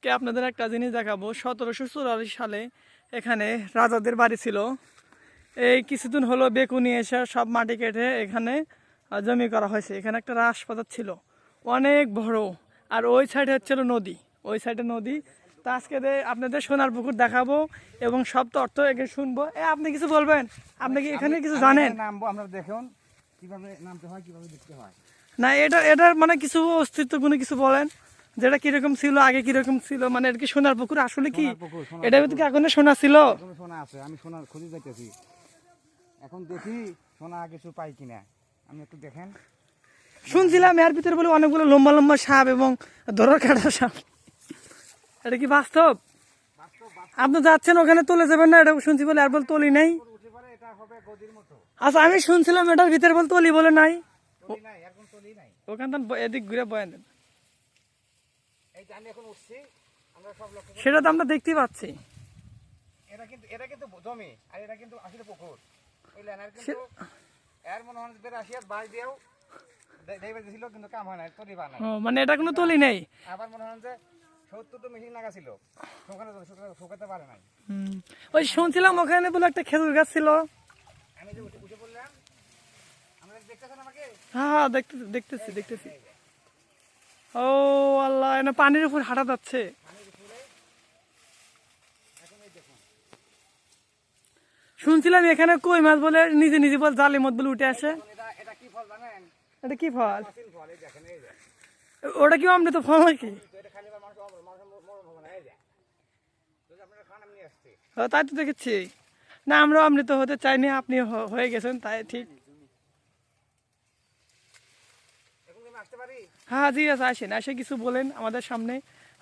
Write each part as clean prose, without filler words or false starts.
আজকে আপনাদের একটা জিনিস দেখাবো। 1744 সালে এখানে রাজাদের বাড়ি ছিল। এই কিছুদিন হলো বেকুনি এসে সব মাটি কেটে এখানে জমি করা হয়েছে। এখানে একটা রাজপ্রাসাদ ছিল অনেক বড়, আর ওই সাইডে হচ্ছিল নদী, ওই সাইডে নদী। তা আজকে আপনাদের সোনার পুকুর দেখাবো এবং সব তথ্য এখানে শুনবো। আপনি কিছু বলবেন? আপনি কি এখানে কিছু জানেন? নামবো, আমরা দেখুন কিভাবে নামতে হয়, কিভাবে দেখতে হয়। না, এটার মানে কিছু অস্তিত্ব কোনো কিছু বলেন, যেটা কিরকম ছিল আগে, কিরকম ছিল, মানে এটা কি সোনার পুকুর আসলে কি? এটা কি এখনো সোনা ছিল? সোনা আছে, আমি সোনা খুঁজে যাইতেছি। এখন দেখি সোনা কিছু পাই কিনা, আমি একটু দেখেন। শুনছিলাম এর ভিতরে বলে অনেকগুলো লম্বা লম্বা সাপ এবং দরর কাটা সাপ। এটা কি বাস্তব? আপনি যাচ্ছেন ওখানে তুলে যাবেন না? এটা শুনছি বলে আর বল তলি নাই। আচ্ছা, আমি শুনছিলাম এটার ভিতরে বল তলি বলে নাই। ওখান এদিক ঘুরে বয়ান দেন। সেটা তো আমরা দেখতেই পাচ্ছি। এটা কিন্তু জমি আর এটা কিন্তু আসলে পুকুর। বুঝলেন? আর কিন্তু এর মনে হয় যে রাশিয়ার বাই দিয়েও দেইবে দিছিল, কিন্তু কাম হয় না, তলি বানায়। মানে এটা কোনো তলি নেই। আবার মনে হয় যে 70 মেশিন লাগা ছিল, ওখানে শুকাতে পারে নাই। ওই শুনছিলাম ওখানে বলে একটা খেজুর গাছ ছিল। আমি যে উঠে বললাম, আমরা দেখতেছেন আমাকে? হ্যাঁ, দেখতেছি। ও আল্লাহ, এটা পানির উপর হাঁটা যাচ্ছে। শুনছিলাম এখানে কই মাছ বলে নিজে নিজে বল জালের মধ্যে বলে উঠে আসে। এটা কি ফল জানেন? এটা কি ফল? পাচিল ফল। এই দেখেন, এই যে ওটা কি অমৃত ফল নাকি? এটা খালি মানুষ মরম হবে না। এই যে যদি আপনারা খান, আমি নিয়ে আসছি। তাই তো দেখেছি। না, আমরা অমৃত হতে চাইনি, আপনি হয়ে গেছেন, তাই ঠিক। এখন কি আমি আসতে পারি? হ্যাঁ, জি আছে, আসেন, এসে কিছু বলেন আমাদের সামনে।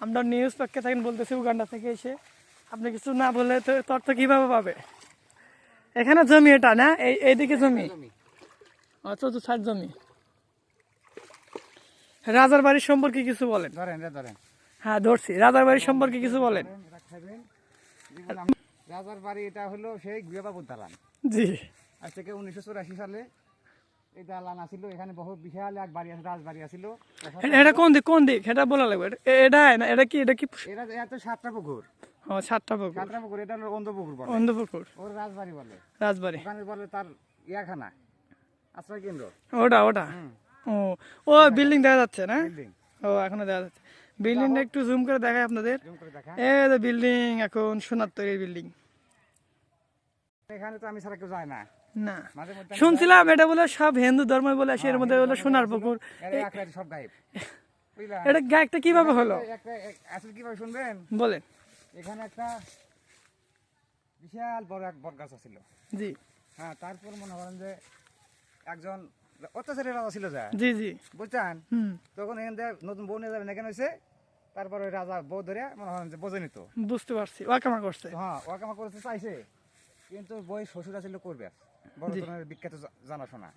আমরা নিউজ পক্ষে থাকেন বলতেছি উগান্ডা থেকে এসে। আপনি কিছু না বললে তো তথ্য কিভাবে পাবে? এখানে জমি, এটা না এইদিকে জমি। আচ্ছা, তো সাইড জমি। রাজার বাড়ির সম্পর্কে কিছু বলেন। ধরেন। হ্যাঁ, ধরছি। রাজার বাড়ির সম্পর্কে কিছু বলেন। রাজার বাড়ি এটা হলো সেই গুয়াবাবুর দালান। জি। আজ থেকে 1984 সালে এই দালান আছিল। এখানে বহু বিশাল এক বাড়ি আছে, রাজবাড়ি আছিল। এটা কোন দিক এটা বলা লাগবে। এটা না, এটা কি এত 7টা পুকুর। ও, 7টা পুকুর। 7টা পুকুর, এটা হলো অন্ধপুকুর বলে। অন্ধপুকুর, ওর রাজবাড়ি বলে। রাজবাড়ি ওখানে বলে তার ইয়াখানা, আশ্রয় কেন্দ্র। ওটা ও বিল্ডিং দেখা যাচ্ছে না? বিল্ডিং। ও, এখনো দেখা যাচ্ছে। বিল্ডিংটা একটু জুম করে দেখায় আপনাদের। জুম করে দেখা। এই যে বিল্ডিং, এখন সোনার তৈরি বিল্ডিং। এখানে তো আমি ছাড়া কেউ যায় না। না, মাঝে মধ্যে শুনছিলাম এটা বলে সব হিন্দু ধর্ম বলে আসে, এর মধ্যে হলো সোনার পুকুর। সব গায়েব। এটা গায়কটা কিভাবে হলো আসলে কিভাবে শুনবেন বলেন। এখানে একটা বিশাল বড় এক বট গাছ ছিল। জি। হ্যাঁ, তারপর মনে করেন যে একজন অত্যাচারী রাজা ছিল, যা জি বুঝছেন। তখন এখান থেকে নতুন বউ নিয়ে যাবেন এখানে হয়েছে। তারপরে ওই রাজা বউ ধরে মনে করেন যে বোঝে নিত। বুঝতে পারছি, ওয়াকামা করছে। হ্যাঁ, ওয়াকামা করতে চাইছে, কিন্তু বই শ্বশুর ছিল করবে বড় ধরনের বিখ্যাত জানাশোনা।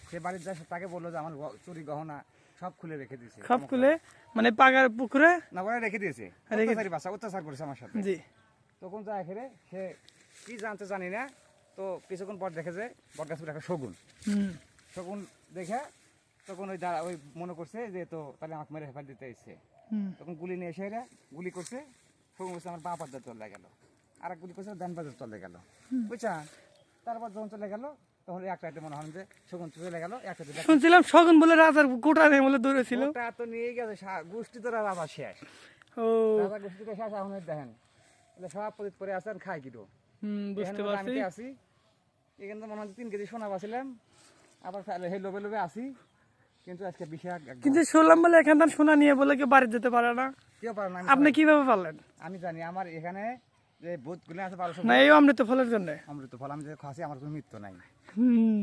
সে বাড়ির যায়, তাকে বললো যে আমার চুরি গহনা সব খুলে রেখে দিয়েছে। সব খুলে মানে পাগার পুকুরে না বলে রেখে দিয়েছে। অত্যাচার করেছে আমার সাথে। জি। তখন যায় খেলে সে কি জানতে জানি না, তো কিছুক্ষণ পর দেখে যে বটগাছ একটা শগুন। শগুন দেখে তখন ওই মনে করছে যে তো তাহলে আমাকে মেরে হেফার দিতে এসছে। তখন গুলি নিয়ে এসে গুলি করছে। শগুন বলছে আমার বাঁ পাদার চলে গেল, আর এক গুলি করছে ডান পাদার চলে গেল, বুঝছা। তারপর যখন চলে গেল তখন একটা মনে হয় যে শগুন চলে গেল। শুনছিলাম শগুন বলে রাজার গোটা নেই বলে দৌড়েছিল। ওটা তো নিয়ে গেছে গোষ্ঠী, তো রাজা শেষ। ও, রাজা গোষ্ঠীটা শেষ। এখন দেখেন সব পরিত করে আসেন, খাই কিটো। বুঝতে পারছি। আমি আছি এখানে মনে হয় 3 কেজি সোনা পাচ্ছিলাম, আবার লোভে আসি, কিন্তু আজকে বিশাল। কিন্তু শুনলাম বলে এখানকার সোনা নিয়ে বলে কেউ বাড়ি যেতে পারে না। কেউ পারে না। আপনি কিভাবে পারলেন? আমি জানি আমার এখানে যে ভূতগুলো আছে না, এই অমৃত ফলের জন্য। অমৃত ফল আমি যে খাচ্ছি, আমার কোনো মৃত্যু নাই,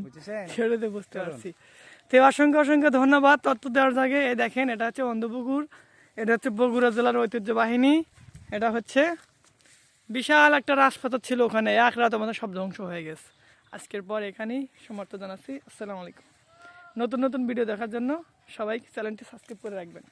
বুঝছেন। সেটাতে বুঝতে পারছি। তো অসংখ্য ধন্যবাদ তথ্য দেওয়ার জায়গায়। এই দেখেন, এটা হচ্ছে অন্ধপুকুর, এটা হচ্ছে বগুড়া জেলার ঐতিহ্যবাহিনী। এটা হচ্ছে বিশাল একটা রাজপ্রাসাদ ছিল ওখানে, এক রাত আমাদের সব ধ্বংস হয়ে গেছে। আজকের পর এখানেই সমাপ্ত জানাচ্ছি। আসসালামু আলাইকুম। নতুন ভিডিও দেখার জন্য সবাই চ্যানেলটি সাবস্ক্রাইব করে রাখবেন।